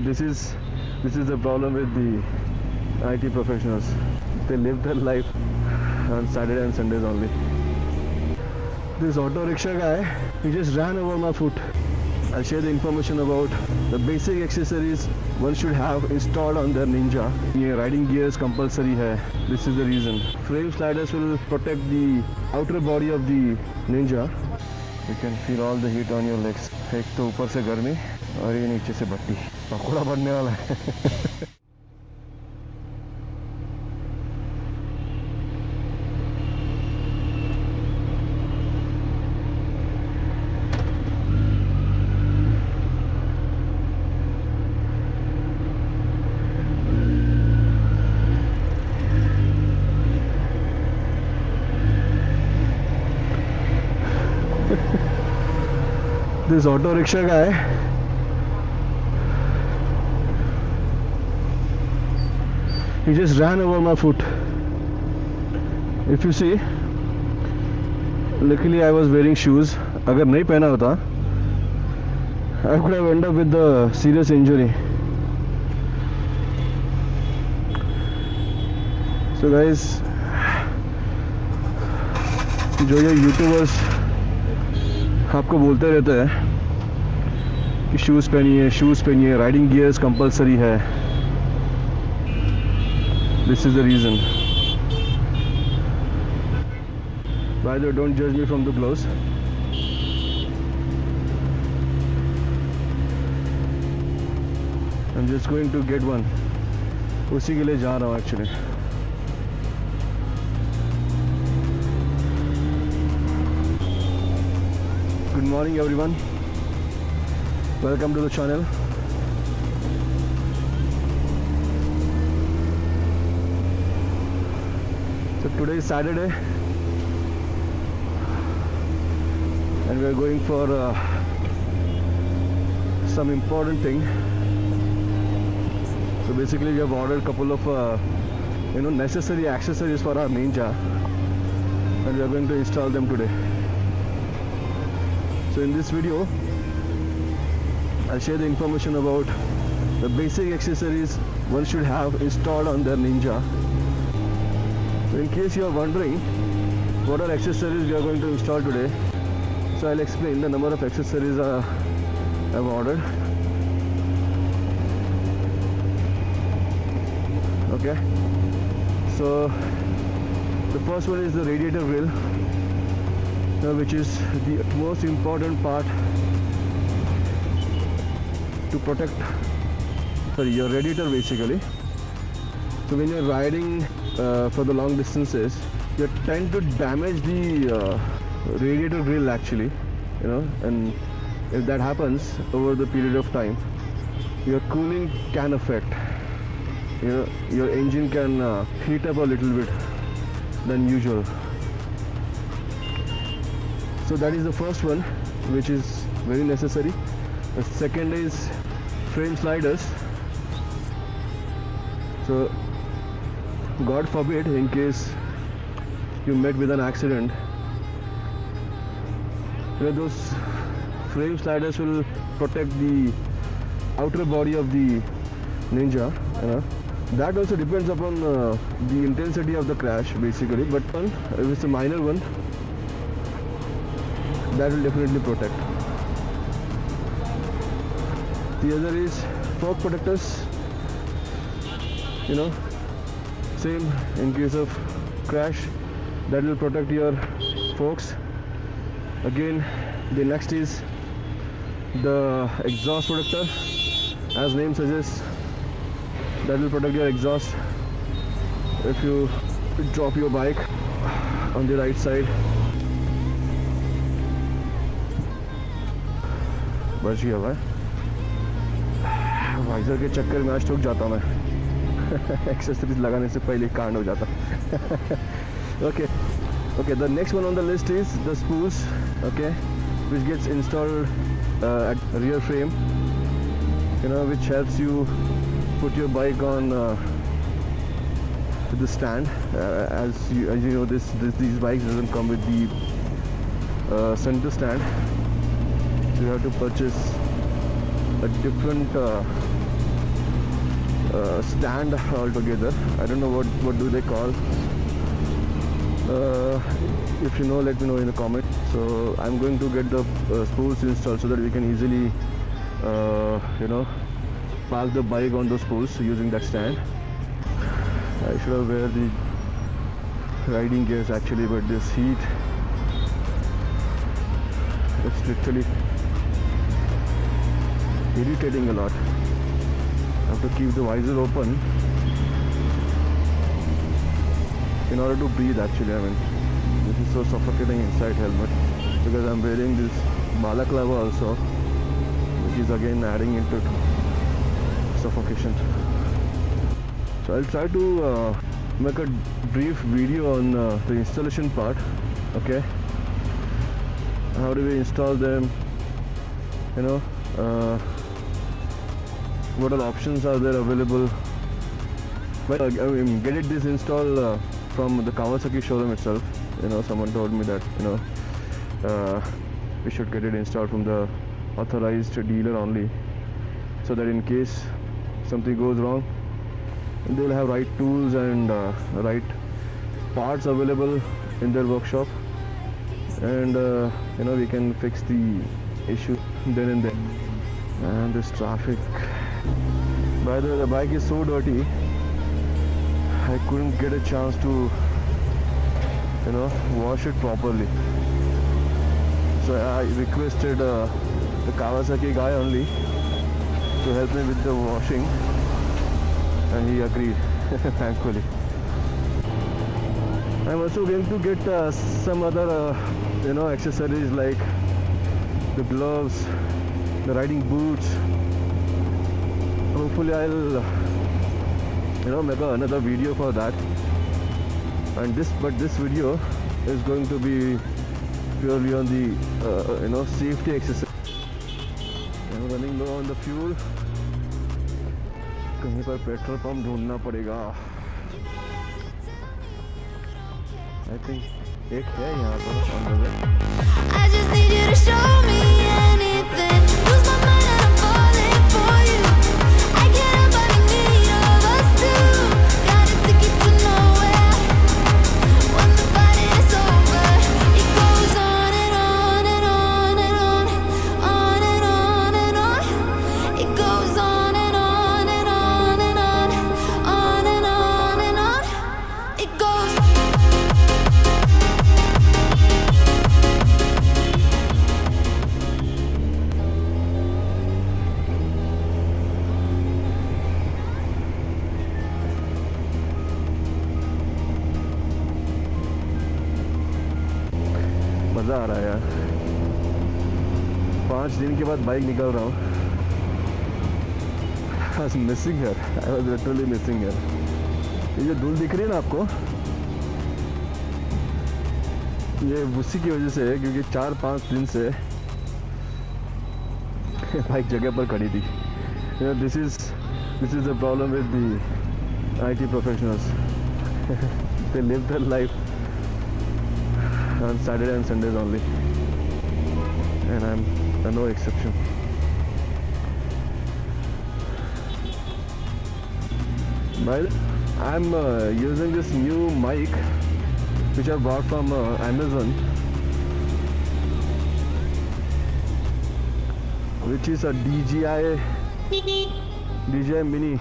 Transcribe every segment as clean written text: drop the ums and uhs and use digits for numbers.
This is the problem with the IT professionals. They live their life on Saturday and Sundays only. This auto rickshaw guy, he just ran over my foot. I'll share the information about the basic accessories one should have installed on their Ninja. ये riding gears compulsory है. This is the reason. Frame sliders will protect the outer body of the Ninja. You can feel all the heat on your legs. एक तो ऊपर से गर्मी और ये नीचे से भट्टी. पकोड़ा बनने वाला है. This auto rickshaw guy, he just ran over my foot. If you see, luckily I was wearing shoes. अगर नहीं पहना होता, I could have ended up with the serious injury. So guys, जो ये यूट्यूबर्स आपको बोलते रहते हैं कि शूज़ पहनिए, राइडिंग गियर्स कंपलसरी है. This is the reason. By the way, don't जज me from the close. I am just going to get one. उसी के लिए जा रहा हूँ actually. Good morning everyone, welcome to the channel. So today is Saturday and we are going for some important thing. So basically we have ordered a couple of necessary accessories for our Ninja and we are going to install them today. So in this video, I'll share the information about the basic accessories one should have installed on their Ninja. So in case you are wondering what are accessories we are going to install today, so I'll explain the number of accessories I've ordered. Okay. So the first one is the radiator grill. Which is the most important part to protect your radiator basically. So when you're riding for the long distances, you tend to damage the radiator grill actually, and if that happens over the period of time, your cooling can affect. Your engine can heat up a little bit than usual. So that is the first one, which is very necessary. The second is frame sliders. So God forbid, in case you met with an accident, those frame sliders will protect the outer body of the Ninja. That also depends upon the intensity of the crash basically, but if it's a minor one, that will definitely protect. The other is fork protectors. Same in case of crash, that will protect your forks. Again, the next is the exhaust protector. As name suggests, that will protect your exhaust if you drop your bike on the right side. बच गया भाई. Visor के चक्कर में आज ठुक जाता मैं. एक्सेसरीज लगाने से पहले कांड हो जाता. Okay, the next one on the list is the spools, okay, which gets installed at rear frame, which helps you put your bike on the stand. As you know, these bikes doesn't come with the center stand. You have to purchase a different stand altogether. I don't know what do they call. If you know, let me know in the comment. So I'm going to get the spools installed so that we can easily park the bike on those spools using that stand. I should have wear the riding gears actually, but this heat, it's literally irritating a lot. I have to keep the visor open in order to breathe actually. I mean, this is so suffocating inside helmet because I'm wearing this balaclava also, which is again adding into suffocation. So I'll try to make a brief video on the installation part. Okay, how do we install them, what all options are there available. But getting this installed from the Kawasaki showroom itself. Someone told me that we should get it installed from the authorized dealer only, so that in case something goes wrong, they'll have right tools and right parts available in their workshop, and we can fix the issue then and there. And this traffic, by the way, the bike is so dirty I couldn't get a chance to wash it properly. So I requested the Kawasaki guy only to help me with the washing, and he agreed thankfully. I'm also going to get some other accessories like the gloves, the riding boots. Hopefully I'll make another video for that. And this video is going to be purely on the safety accessories. I'm running low on the fuel. कहीं पर petrol pump ढूंढना पड़ेगा. I think एक है यहाँ पर on the way. I just need you to show me anything. Lose my mind and I'm falling for you. I can't help but be need of us two. Got a ticket to nowhere. When the fight is over, it goes on and on and on and on, on and on and on. It goes on and on and on and on, on and on and on. It goes. मज़ा आ रहा है यार. 5 दिन के बाद bike निकल रहा हूँ. I was missing her. I was literally missing her. ये जो धूल दिख रही है ना आपको, ये उसी की वजह से है क्योंकि 4-5 दिन से बाइक जगह पर खड़ी थी. This is the problem with the IT professionals. They live their life on Saturday and Sundays only, and I'm no exception. But I'm using this new mic which I bought from Amazon, which is a DJI Mini,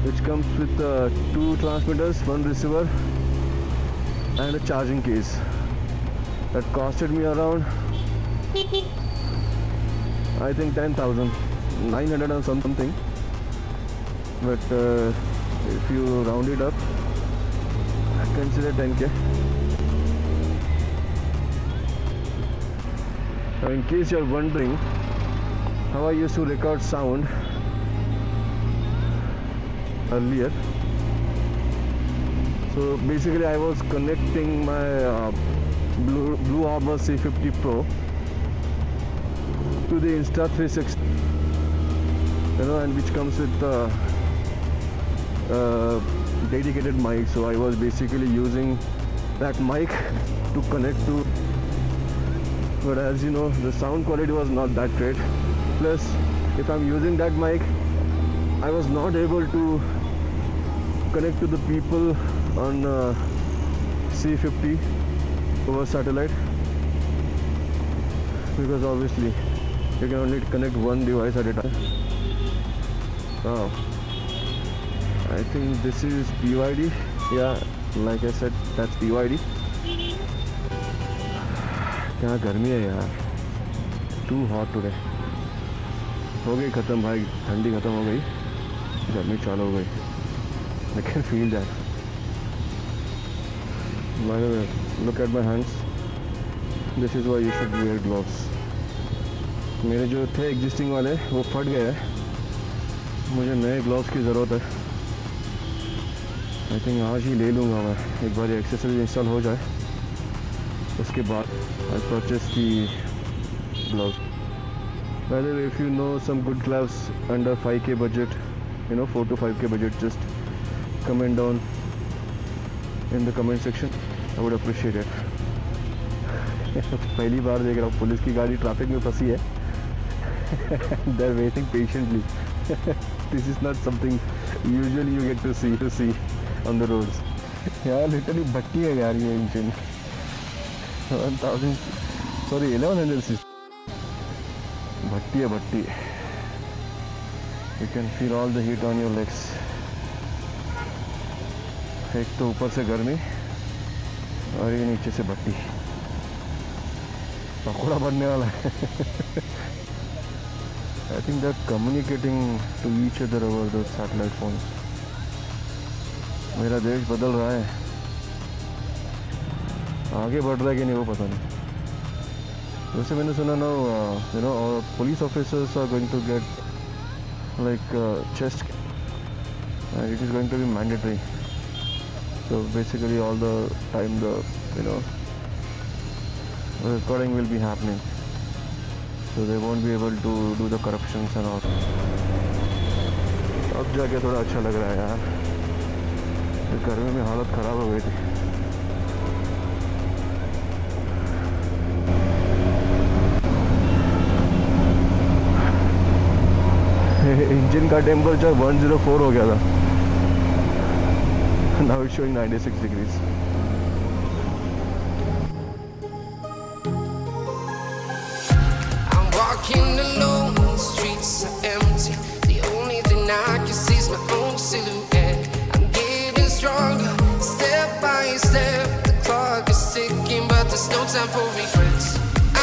which comes with 2 transmitters, 1 receiver and a charging case. That costed me around I think 10,900 or something, but if you round it up, consider 10k. Now in case you're wondering how I used to record sound earlier, so basically I was connecting my Blue Harbor C50 Pro to the Insta360, and which comes with dedicated mic. So I was basically using that mic to connect to, but as you know, the sound quality was not that great. Plus if I'm using that mic, I was not able to connect to the people on C50 over satellite, because obviously you can only connect one device at a time. Wow, I think this is BYD. Yeah, like I said, that's BYD. क्या गर्मी है यार, too hot today. हो गई ख़त्म भाई, ठंडी ख़त्म हो गई, गर्मी चालू हो गई. I can feel that. By the way, look at my hands. This is why you should wear gloves. मेरे जो थे एग्जिस्टिंग वाले वो फट गए हैं, मुझे नए ग्लव्स की ज़रूरत है. आई थिंक आज ही ले लूँगा मैं, एक बार एक्सेसरीज इंस्टॉल हो जाए उसके बाद I purchase the gloves. By the way, if you know some good gloves under 5k budget, 4 to 5k budget, just comment down in the comment section. I would appreciate it. पहली बार देख रहा हूँ police की गाड़ी traffic में फंसी है. They're waiting patiently. This is not something usually you get to see on the roads. यार लिटरली भट्टी है यार ये इंजन. 1100 cc भट्टी है भट्टी. You can feel all the heat on your legs. एक तो ऊपर से गर्मी और ये नीचे से भट्टी, पकौड़ा बनने वाला है. I think they're communicating to each other over the satellite phones. मेरा देश बदल रहा है, आगे बढ़ रहा है कि नहीं वो पता नहीं. वैसे मैंने सुना ना, police officers are going to get like chest, it is going to be mandatory. So basically all the time the recording will be happening, so they won't be able to do the corruptions and all. अब जाके थोड़ा अच्छा लग रहा है यार, गर्मी में हालत ख़राब हो गई थी. इंजन का टेम्परेचर 104 हो गया था. Now it's showing 96 degrees. I'm walking alone, the streets are empty. The only thing I can see is my own silhouette. I'm getting stronger, step by step. The clock is ticking, but there's no time for regrets.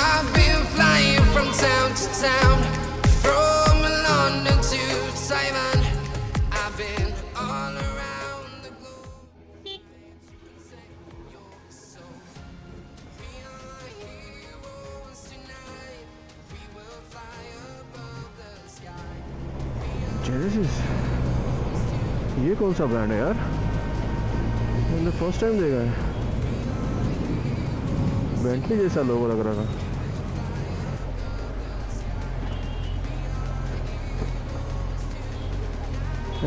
I've been flying from town to town, from London to Taiwan. I've been all around the globe. We are heroes tonight. We will fly above the sky. Genesis, ये कौन सा brand है यार, मैंने first time देखा है. Bentley जैसा लोगो लग रहा था.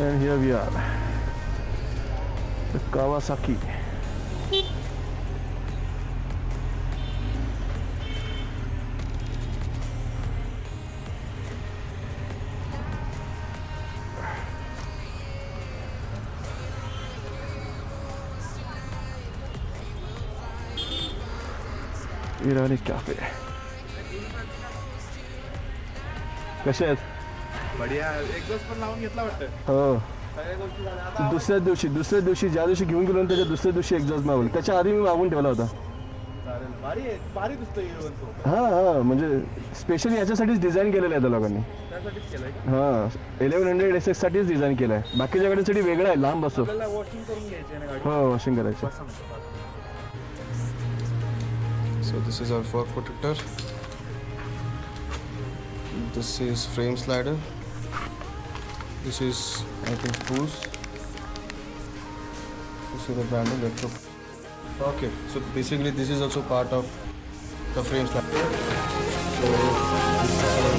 And here we are, the Kawasaki. Irani Cafe. कसे आहेत? बढिया. एक दिवस पण लावून घेतला वाटतं. हो, सगळ्या गोष्टी झाल्या. आता दुसऱ्या दिवशी ज्या दिवशी घेऊन गेलो त्याच्या दुसऱ्या दिवशी एक्झॉस्ट मागवलं. त्याच्या आधी मी मागून ठेवला होता. चालेल. भारी आहे, भारी दिसतोय हिरोइन तो. हां, म्हणजे स्पेशली याच्यासाठीच डिझाईन केलेलं आहे त्या लोकांनी. त्यासाठीच केलंय. हां, 1100 SS साठीच डिझाईन केलं आहे. बाकीच्या गाड्यांसाठी वेगळं आहे, लांब असतो. आपल्याला वॉशिंग करून घ्यायची आहे ना गाडी. हो, वॉशिंग करायचं. बस समजतं. So this is our fork protector. This is frame slider. This is I think screws. This is the branding. Okay, so basically this is also part of the frame slider. So this is our